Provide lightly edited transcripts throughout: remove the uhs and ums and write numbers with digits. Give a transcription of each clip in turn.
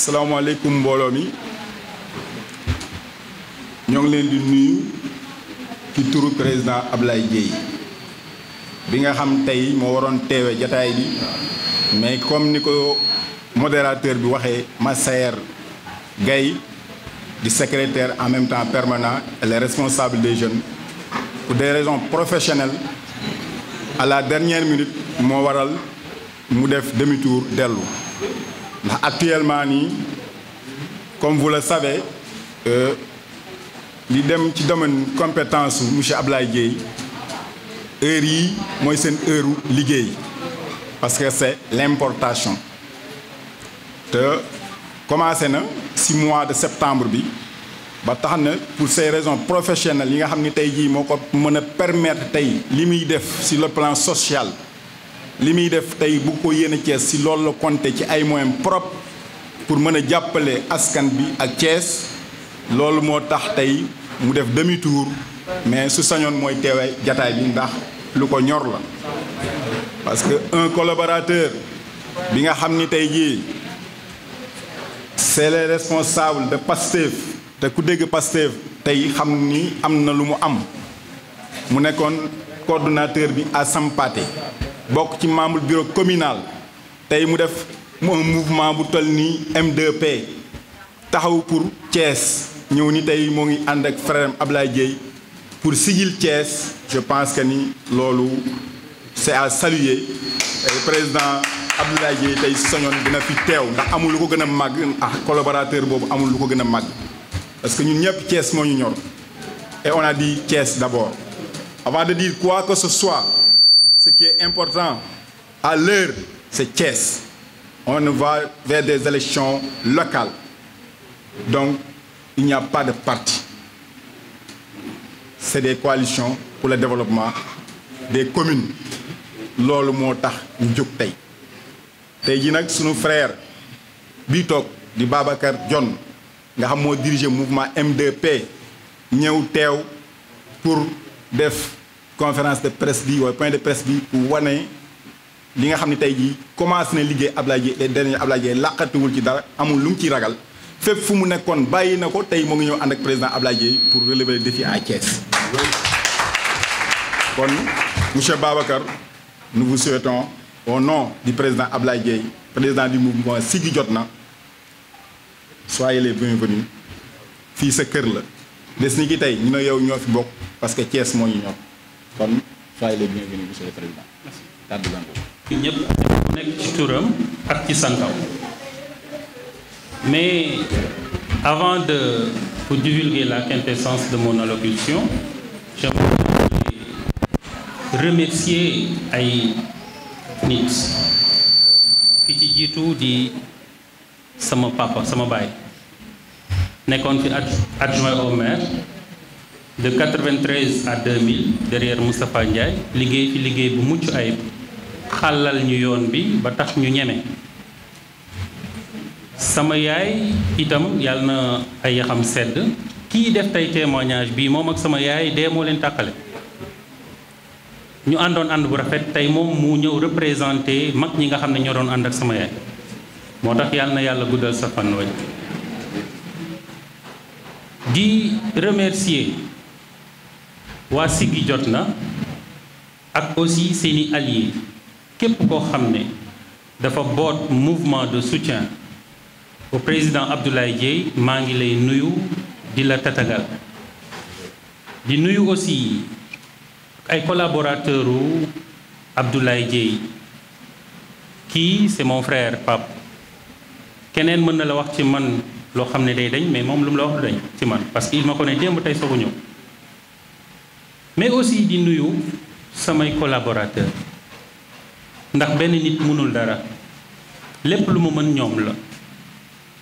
salaamaaleykum mbooloo mi ñoo ngi leen di nuyu ci turu président Ablaye Dièye bi nga xam tey moo waroon teewe jataay bi mais comme ni ko modérateur bi waxee Massaer Gaye di secrétaire en même temps permanent et les responsables des jeunes pour des raisons professionnelles à la dernière minute moo waral mu def demi-tour dellu ndax actuellement nii comme vous le savez li dem ci domaine compétence su monsieur Ablaye Dièye heure yi mooy seen heure liggéey parce que c'est l'importation te commencé na ci mois de septembre bi ba tax na pour ces raisons professionnelles yi nga xam ni tey jii moo ko mën a permettre tey li muy def ci le plan social li muy def tey bu ko yéene Thiès ci loolu la compter ci ay moyens propres pour mën a jàppale askan bi ak Thiès loolu moo tax tey mu def demi-tour mais su sañoon mooy teewee jataay bi ndax lu ko ñor la parce que un collaborateur bi nga xam ni tey jii c'est les responsables de Pastef te ku dégg Pastef tey xam ni am na lu mu am mu nekkoon coordonnateur bi à Sampaté bokk ci membre bureau communal tey mu def un mouvement bu toll ni M2P taxaw pour Thiès ñëw ni tey moo ngi ànd ak frère Ablaye Dièye pour sigil Thiès je pense que ni loolu c'est à saluer président Abdoulaye Dièye tey si soñoon dina fi teew ndax amul lu ko gën a màgg ak collaborateur boobu amul lu ko gën a màgg parce que ñun ñëpp Thiès moo ñu ñor et on a dit Thiès d'abord avant de dire quoi que ce soit ce qui est important à l'heure c'est Thiès on va vers des élections locales donc il n'y a pas de parti c'est des coalitions pour le développement des communes loolu moo tax ñu jóg tey jii nag sunu frère bii toog di Babacar Dione nga xam moo diriger mouvement M2P ñëw teew pour def conférence de presse bi wala point de presse bi pour wane li nga xam ne tey jii commencé na liggéey Ablaye Dièye les derniers Ablaye Dièye làqatiwul ci dara amul lu mu ciy ragal fépp fu mu nekkoon bàyyi na ko tey moo ngi ñëw ànd ak président Ablaye Dièye pour relever le défi à Thiès. kon monsieur Babacar nous vous souhaitons au nom du président Ablaye Dièye président du mouvement Siggi Jotna soyez les bienvenus fii sa kër la des ni ki tey ñu ne yow ñoo fi bokk parce que Thiès moo ñu ñor kon soyez les bienvenus monsieur le président merci. kàddu gi ñëpp nekk ci turam ak ci santam mais avant de vous divulguer la quintessence de mon allocution j'aimerais remercier ay nit ki ci jiitu di sama papa sama baay nekkoon fi adjoint au maire de 93 à 2000 derrière Moustapha Ndiaye liggéey fi liggéey bu mucc ayib xàllal ñu yoon bi ba tax ñu ñeme sama yaay itam yàlla na ay yaxam sedd kii def tey témoignage bii moom ak sama yaay dee moo leen tàqale ñu àndoon ànd bu rafet tey moom mu ñëw représenté mag ñi nga xam ne ñoo doon ànd ak sama yaay moo tax yàlla na yàlla guddal sa fan wañ di remercier waa Siggi Jotna ak aussi seeni alliés képp koo xam ne dafa boot mouvement de soutien au président Abdoulaye Dièye maa ngi lay nuyu di la tatagal di nuyu aussi ay collaborateurs u Abdoulaye Dièye kii c'est mon frère Pape keneen mën na la wax ci man loo xam ne day dañ mais moom lu mu la wax du dañ ci man parce que il ma connaît démb tey soogu ñëw mais aussi di nuyu samay collaborateurs ndax benn nit mënul dara lépp lu mu mën ñoom la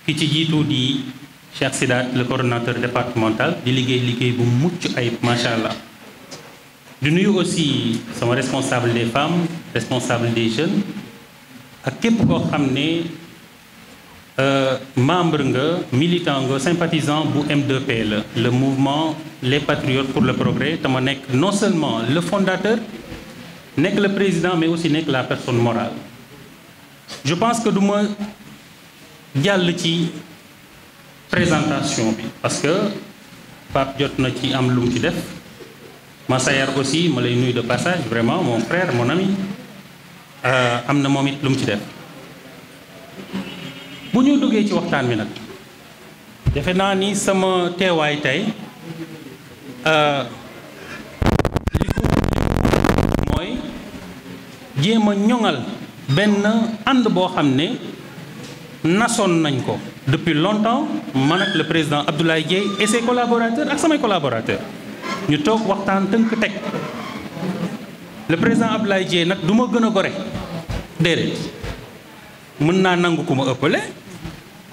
ki ci jiitu di Cheikh Sidat le coordonnateur départemental di liggéey bu mucc ayib macha allah di nuyu aussi sama responsable des femmes responsable des jeunes ak képp koo xam ne membre nga militant nga sympathisant bu M2P la le mouvement les patriotes pour le progrès te ma nekk non seulement le fondateur nekk le président mais aussi nekk la personne morale je pense que du ma jàll ci présentation bi parce que Pape jot na ci am lu mu ci def Massayar aussi ma lay nuyu de passage vraiment mon frère mon ami am na moom it lu mu ci def bu ñu duggee ci waxtaan wi nag defe naa ni sama teewaay tey li ko mooy jéem a ñoŋal benn ànd boo xam ne nasoon nañ ko depuis longtemps man ak le président Abdoulaye Dièye et ses collaborateurs ak samay collaborateurs ñu toog waxtaan tënk teg le président Abdoulaye Dièye nag du ma gën a gore déedéet mën naa nangu ku ma ëppale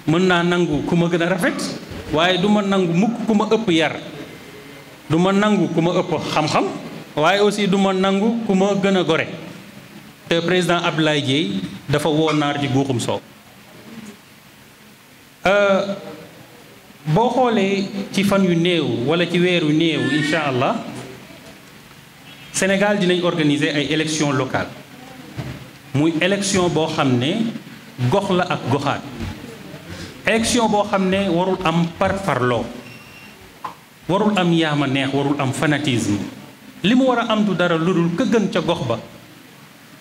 mën naa nangu ku ma gën a rafet waaye du ma nangu mukk ku ma ëpp yar du ma nangu ku ma ëpp xam-xam waaye aussi du ma nangu ku ma gën a gore te président Abdoulaye Dièye dafa woo naar ji guuxum soow boo xoolee ci fan yu néew wala ci weer yu néew incha allah Sénégal dinañ organiser ay élections locales muy élection boo xam ne gox la ak goxaat élection boo xam ne warul am parparloo warul am yaama neex warul am fanatisme li mu war a am du dara lu dul ka gën ca gox ba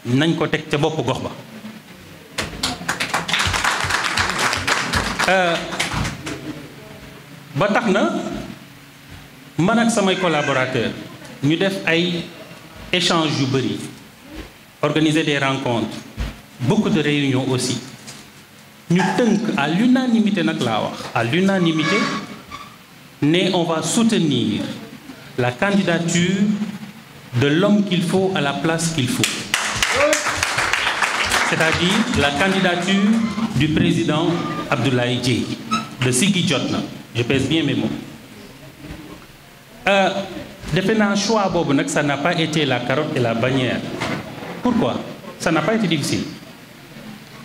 nañ ko teg ca bopp gox ba ba tax na man ak samay collaborateurs ñu def ay échanges yu bëri organiser des rencontres beaucoup de réunions aussi ñu tënk à l'unanimité nag laa wax à l'unanimité ne on va soutenir la candidature de l'homme qu'il faut à la place qu'il faut c'est-à-dire la candidature du président Abdoulaye Dièye de Siggi Jotna je pèse bien mes mots defe naa choix boobu nag ça n'a pas été la carotte et la bannière pourquoi ça n'a pas été difficile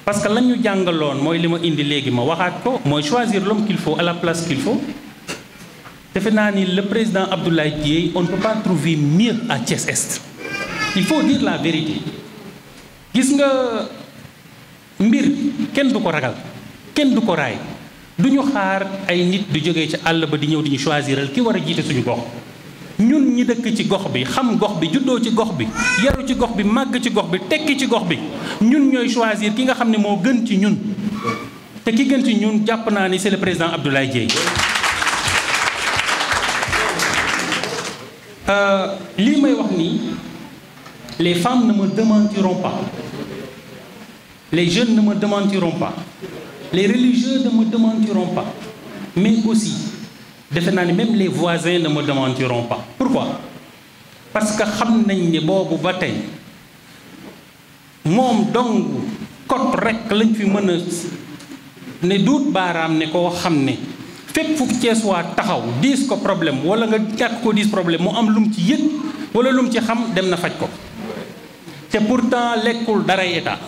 parce que lañ ñu jàngaloon mooy li ma indi léegi ma waxaat ko mooy choisir l'homme qu'il faut à la place qu'il faut defe naa ni le président Abdoulaye Dièye on ne peut pas trouver mieux à Thiès Est il faut dire la vérité gis nga mbir kenn du ko ragal kenn du ko raay du ñu xaar ay nit du jógee ci àll ba di ñëw di ñu choisiral ki war a jiite suñu gox ñun ñi dëkk ci gox bi xam gox bi juddoo ci gox bi yaru ci gox bi màgg ci gox bi tekki ci gox bi ñun ñooy choisir ki nga xam ne moo gën ci ñun te ki gën ci ñun jàpp naa ni c'est le président Abdoulaye Dièye lii may wax nii les femmes ne me démentiront pas les jeunes ne me démentiront pas les religieux ne me démentiront pas mais aussi defe naa ni même les voisins ne me démentiront pas pourquoi parce que xam nañ ne boobu ba tey moom dong kot rek lañ fi mën a ne duut baaraam ne koo xam ne fépp fu Cees waa taxaw diis ko problème wala nga ñàkk ko diis problème mu am lu mu ci yëg wala lu mu ci xam dem na faj ko te pourtant lekkul daray état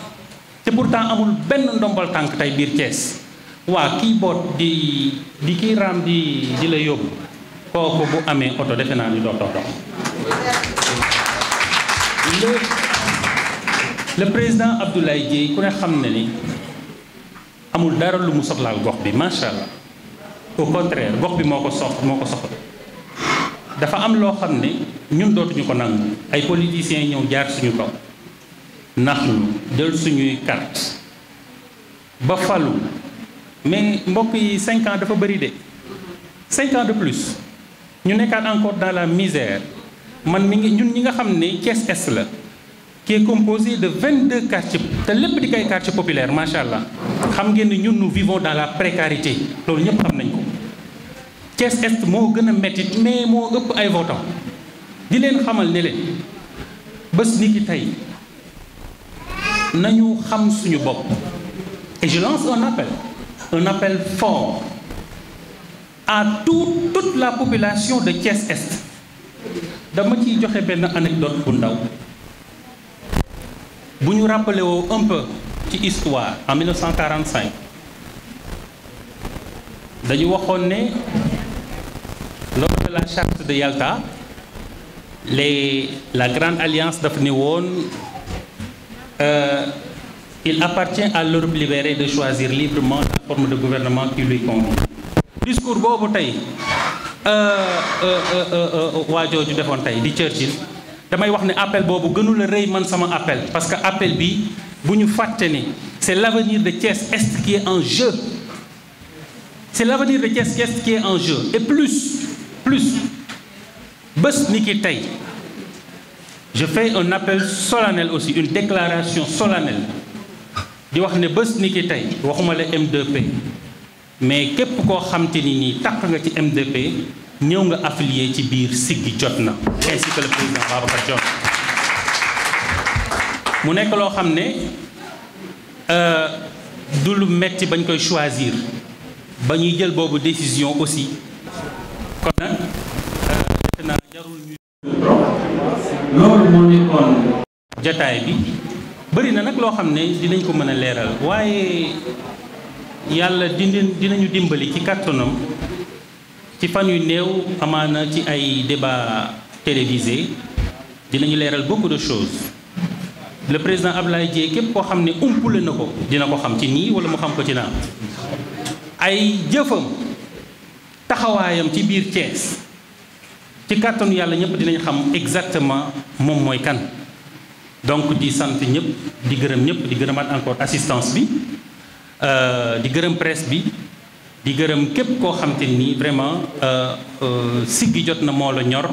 te pourtant amul benn ndombal tànk tey biir Thiès waa kii boot di kii raam di la yóbbu kooku bu amee oto defe naa ni dootoo dox le président Abdoulaye Dièye ku ne xam ne ni amul dara lu mu soxlaal gox bi macha allah au contraire gox bi moo ko soxla dafa am loo xam ne ñun dootuñu ko nangu ay politiciens ñëw jaar suñu kaw nax ñu jël suñuy carte ba falu mais mbokk yi 5 ans dafa bëri de 5 ans de plus ñu nekkaat encore dans la misère man mi ngi ñun ñi nga xam ne Thiès Est la qui est composé de 22 quartiers te lépp di koy quartier populaire macha allah xam ngeen ni ñun nous vivons dans la précarité loolu ñëpp xam nañ ko Thiès Est moo gën a mettit mais moo ëpp ay votants di leen xamal ne leen bés ni ki tey nañu xam suñu bopp et je lance un appel fort à toute la population de Thiès Est dama ciy joxe benn anecdote bu ndaw bu ñu rappelé woo un peu ci histoire en 1945 dañu waxoon ne lors de la charte de Yalta la grande alliance dafa ne woon il appartient à l'Europe libérée de choisir librement la forme de gouvernement qui lui convient. Discours boobu tey waa jooju defoon tey di Churchill damay wax ne appel boobu gënul a rëy man sama appel parce que appel bi bu ñu fàtte ne c'est l'avenir de Thiès-Est qui est en jeu. C'est l'avenir de Thiès-Est qui est en jeu. Et plus bés ni ki tey je fais un appel solennel aussi, une déclaration solennelle di wax ne bés ni ki tey waxuma la M2P mais képp koo xam te ni nii takk nga ci M2P ñëw nga affilié ci biir Siggi jot na, ainsi que le président Babacar Dione. mu nekk loo xam ne du lu metti bañ koy choisir ba ñuy jël boobu décision aussi kon nag defe naa jarul ñu loolu moo nekkoon jataay bi bëri na nag loo xam ne dinañ ko mën a leeral waaye yàlla dinañu dimbali ci kàttanam ci fan yu néew amaana ci ay débat télévisé dinañu leeral beaucoup de choses. Le président Ablaye Dièye képp koo xam ne umpule na ko dina ko xam ci nii wala mu xam ko ci naa ay jëfam taxawaayam ci biir Thiès ci kàttanu yàlla ñëpp dinañ xam exactement moom mooy kan. donc di sant ñëpp di gërëm ñëpp di gërëmaat encore assistance bi di gërëm presse bi di gërëm képp koo xam te nii vraiment Siggi jot na moo la ñor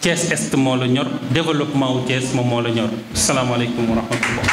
Thiès Est moo la ñor développement wu Thiès moom moo la ñor salaamaaleykum wa rahmatullah